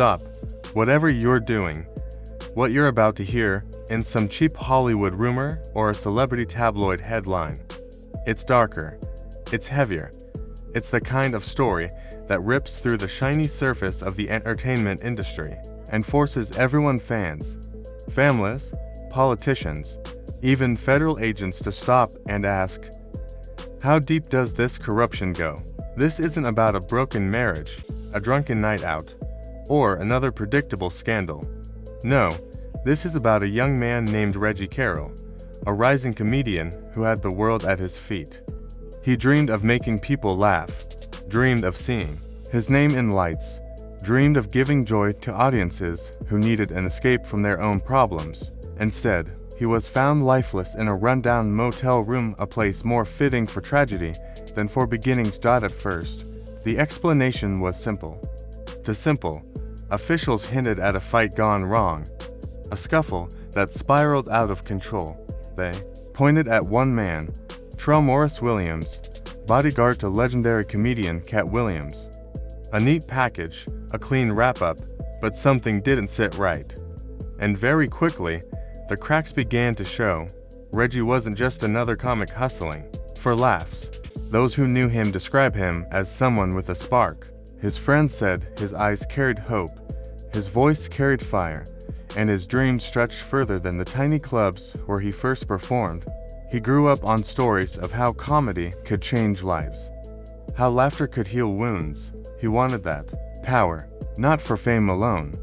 Stop, whatever you're doing. What you're about to hear in some cheap Hollywood rumor or a celebrity tabloid headline. It's darker. It's heavier. It's the kind of story that rips through the shiny surface of the entertainment industry and forces everyone, fans, families, politicians, even federal agents, to stop and ask, how deep does this corruption go? This isn't about a broken marriage, a drunken night out, or another predictable scandal. No, this is about a young man named Reggie Carroll, a rising comedian who had the world at his feet. He dreamed of making people laugh, dreamed of seeing his name in lights, dreamed of giving joy to audiences who needed an escape from their own problems. Instead, he was found lifeless in a rundown motel room, a place more fitting for tragedy than for beginnings. At first, the explanation was simple. Too simple. Officials hinted at a fight gone wrong, a scuffle that spiraled out of control. They pointed at one man, Morris Williams, bodyguard to legendary comedian Katt Williams. A neat package, a clean wrap-up, but something didn't sit right. And very quickly, the cracks began to show. Reggie wasn't just another comic hustling for laughs. Those who knew him describe him as someone with a spark. His friends said his eyes carried hope, his voice carried fire, and his dreams stretched further than the tiny clubs where he first performed. He grew up on stories of how comedy could change lives, how laughter could heal wounds. He wanted that power, not for fame alone,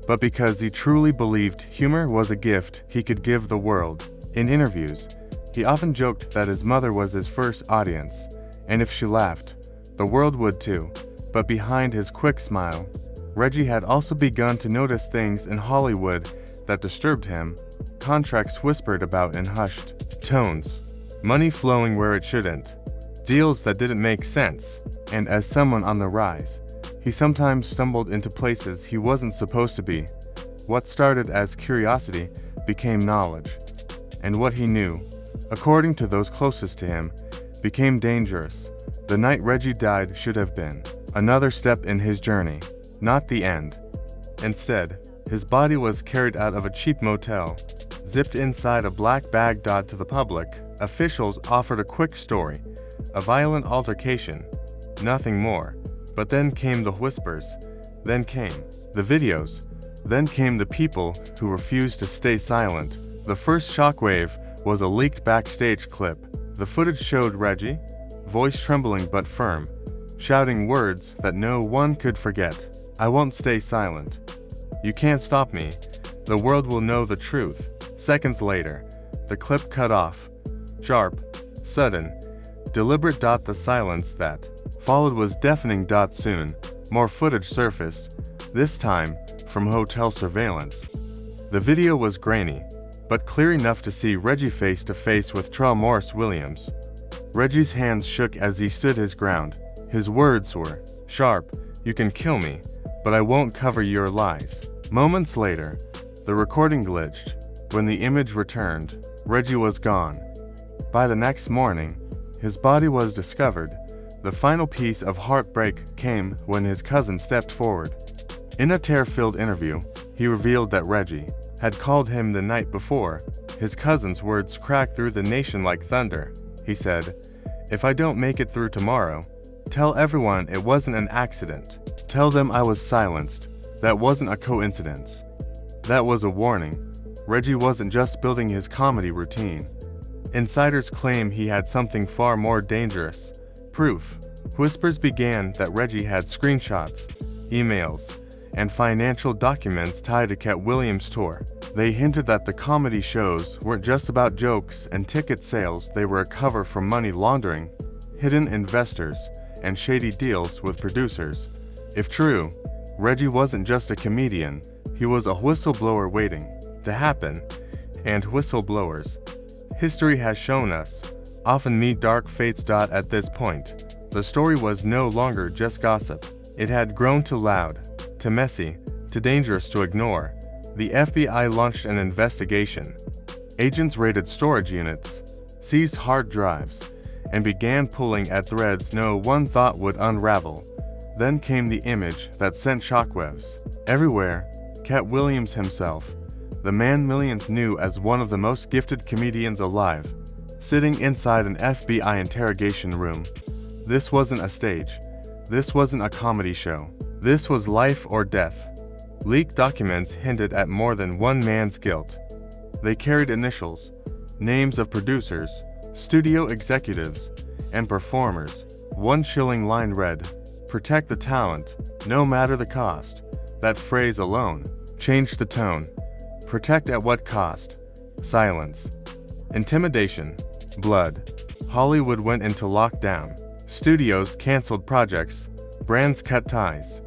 but because he truly believed humor was a gift he could give the world. In interviews, he often joked that his mother was his first audience, and if she laughed, the world would too. But behind his quick smile, Reggie had also begun to notice things in Hollywood that disturbed him. Contracts whispered about in hushed tones, money flowing where it shouldn't, deals that didn't make sense, and as someone on the rise, he sometimes stumbled into places he wasn't supposed to be. What started as curiosity became knowledge, and what he knew, according to those closest to him, became dangerous. The night Reggie died should have been another step in his journey, not the end. Instead, his body was carried out of a cheap motel, zipped inside a black bag. To the public, officials offered a quick story, a violent altercation, nothing more. But then came the whispers, then came the videos, then came the people who refused to stay silent. The first shockwave was a leaked backstage clip. The footage showed Reggie, voice trembling but firm, shouting words that no one could forget. I won't stay silent. You can't stop me. The world will know the truth. Seconds later, the clip cut off. Sharp, sudden, deliberate. The silence that followed was deafening. Soon, more footage surfaced, this time from hotel surveillance. The video was grainy, but clear enough to see Reggie face to face with Morris Williams. Reggie's hands shook as he stood his ground. His words were sharp, you can kill me, but I won't cover your lies. Moments later, the recording glitched. When the image returned, Reggie was gone. By the next morning, his body was discovered. The final piece of heartbreak came when his cousin stepped forward. In a tear-filled interview, he revealed that Reggie had called him the night before. His cousin's words cracked through the nation like thunder. He said, "If I don't make it through tomorrow, tell everyone it wasn't an accident. Tell them I was silenced. That wasn't a coincidence." That was a warning. Reggie wasn't just building his comedy routine. Insiders claim he had something far more dangerous. Proof. Whispers began that Reggie had screenshots, emails, and financial documents tied to Katt Williams' tour. They hinted that the comedy shows weren't just about jokes and ticket sales. They were a cover for money laundering, hidden investors, and shady deals with producers. If true, Reggie wasn't just a comedian, he was a whistleblower waiting to happen. And whistleblowers, history has shown us, often meet dark fates. At this point, the story was no longer just gossip. It had grown too loud, too messy, too dangerous to ignore. The FBI launched an investigation. Agents raided storage units, seized hard drives, and began pulling at threads no one thought would unravel. Then came the image that sent shockwaves. Everywhere, Katt Williams himself, the man millions knew as one of the most gifted comedians alive, sitting inside an FBI interrogation room. This wasn't a stage. This wasn't a comedy show. This was life or death. Leaked documents hinted at more than one man's guilt. They carried initials, names of producers, studio executives, and performers. One chilling line read, "Protect the talent, no matter the cost." That phrase alone changed the tone. Protect at what cost? Silence. Intimidation. Blood. Hollywood went into lockdown. Studios canceled projects. Brands cut ties.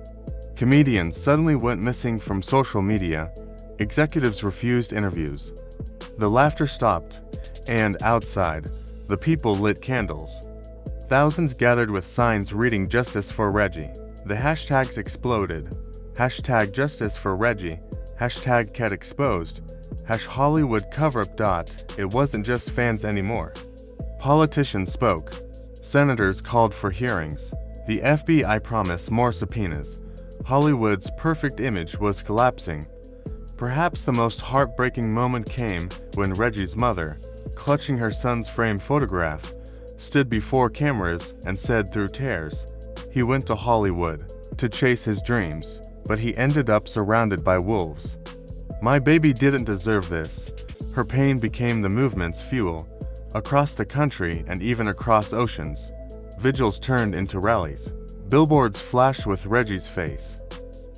Comedians suddenly went missing from social media. Executives refused interviews. The laughter stopped, and outside, the people lit candles. Thousands gathered with signs reading "Justice for Reggie." The hashtags exploded. Hashtag Justice for Reggie. Hashtag Katt Exposed. Hollywood Cover-Up. It wasn't just fans anymore. Politicians spoke. Senators called for hearings. The FBI promised more subpoenas. Hollywood's perfect image was collapsing. Perhaps the most heartbreaking moment came when Reggie's mother, clutching her son's framed photograph, stood before cameras and said through tears, he went to Hollywood to chase his dreams, but he ended up surrounded by wolves. My baby didn't deserve this. Her pain became the movement's fuel. Across the country and even across oceans, vigils turned into rallies. Billboards flashed with Reggie's face.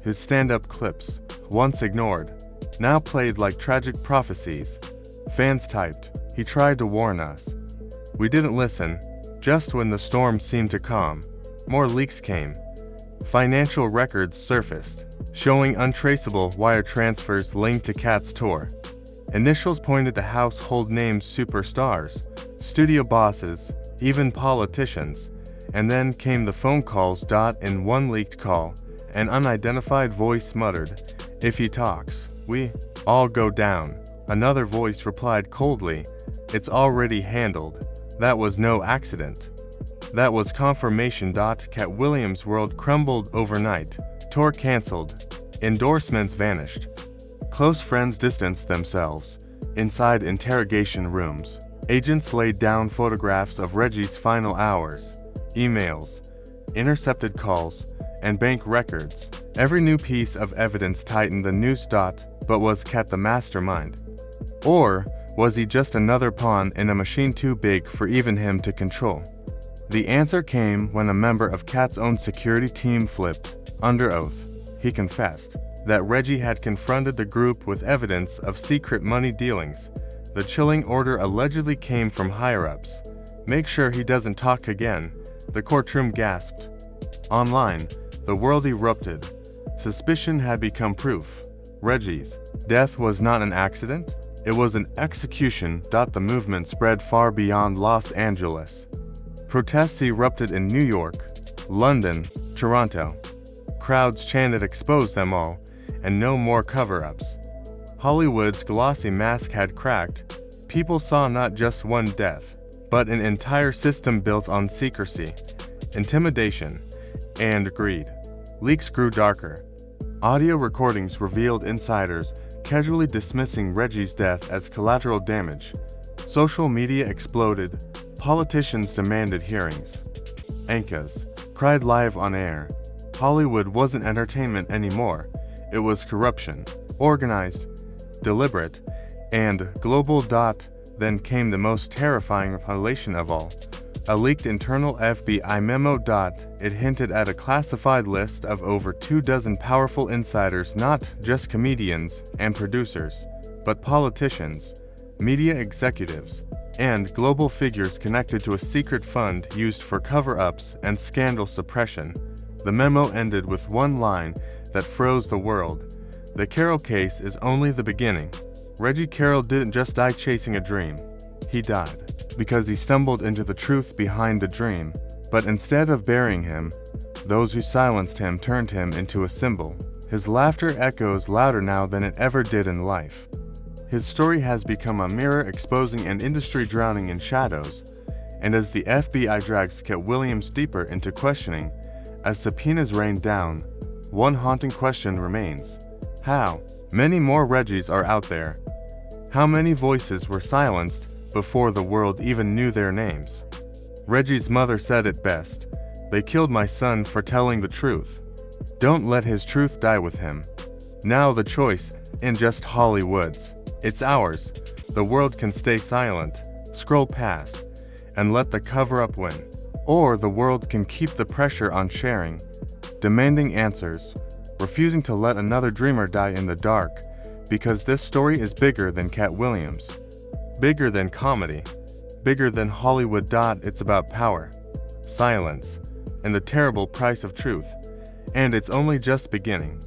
His stand-up clips, once ignored, now played like tragic prophecies. Fans typed, "He tried to warn us." We didn't listen. Just when the storm seemed to calm, more leaks came. Financial records surfaced, showing untraceable wire transfers linked to Katt's tour. Initials pointed to household name superstars, studio bosses, even politicians. And then came the phone calls. In one leaked call, an unidentified voice muttered, "If he talks, we all go down." Another voice replied coldly, "It's already handled." That was no accident. That was confirmation. Katt Williams' world crumbled overnight. Tour canceled. Endorsements vanished. Close friends distanced themselves. Inside interrogation rooms, agents laid down photographs of Reggie's final hours, emails, intercepted calls, and bank records. Every new piece of evidence tightened the noose. But was Katt the mastermind? Or was he just another pawn in a machine too big for even him to control? The answer came when a member of Katt's own security team flipped. Under oath, he confessed that Reggie had confronted the group with evidence of secret money dealings. The chilling order allegedly came from higher-ups. "Make sure he doesn't talk again," the courtroom gasped. Online, the world erupted. Suspicion had become proof. Reggie's death was not an accident, it was an execution. The movement spread far beyond Los Angeles. Protests erupted in New York, London, Toronto. Crowds chanted "Expose them all," and no more cover-ups. Hollywood's glossy mask had cracked. People saw not just one death, but an entire system built on secrecy, intimidation, and greed. Leaks grew darker. Audio recordings revealed insiders casually dismissing Reggie's death as collateral damage. Social media exploded. Politicians demanded hearings. Anchors cried live on air. Hollywood wasn't entertainment anymore. It was corruption, organized, deliberate, and global. Then came the most terrifying revelation of all. A leaked internal FBI memo. It hinted at a classified list of over 24 powerful insiders, not just comedians and producers, but politicians, media executives, and global figures connected to a secret fund used for cover-ups and scandal suppression. The memo ended with one line that froze the world. "The Carroll case is only the beginning." Reggie Carroll didn't just die chasing a dream. He died because he stumbled into the truth behind the dream. But instead of burying him, those who silenced him turned him into a symbol. His laughter echoes louder now than it ever did in life. His story has become a mirror exposing an industry drowning in shadows. And as the FBI drags Katt Williams deeper into questioning, as subpoenas rain down, one haunting question remains. How many more Reggies are out there? How many voices were silenced before the world even knew their names? Reggie's mother said it best. They killed my son for telling the truth. Don't let his truth die with him. Now the choice in just Hollywood's. It's ours. The world can stay silent, scroll past, and let the cover-up win. Or the world can keep the pressure on sharing, demanding answers, refusing to let another dreamer die in the dark, because this story is bigger than Katt Williams, bigger than comedy, bigger than Hollywood. It's about power, silence, and the terrible price of truth, and it's only just beginning.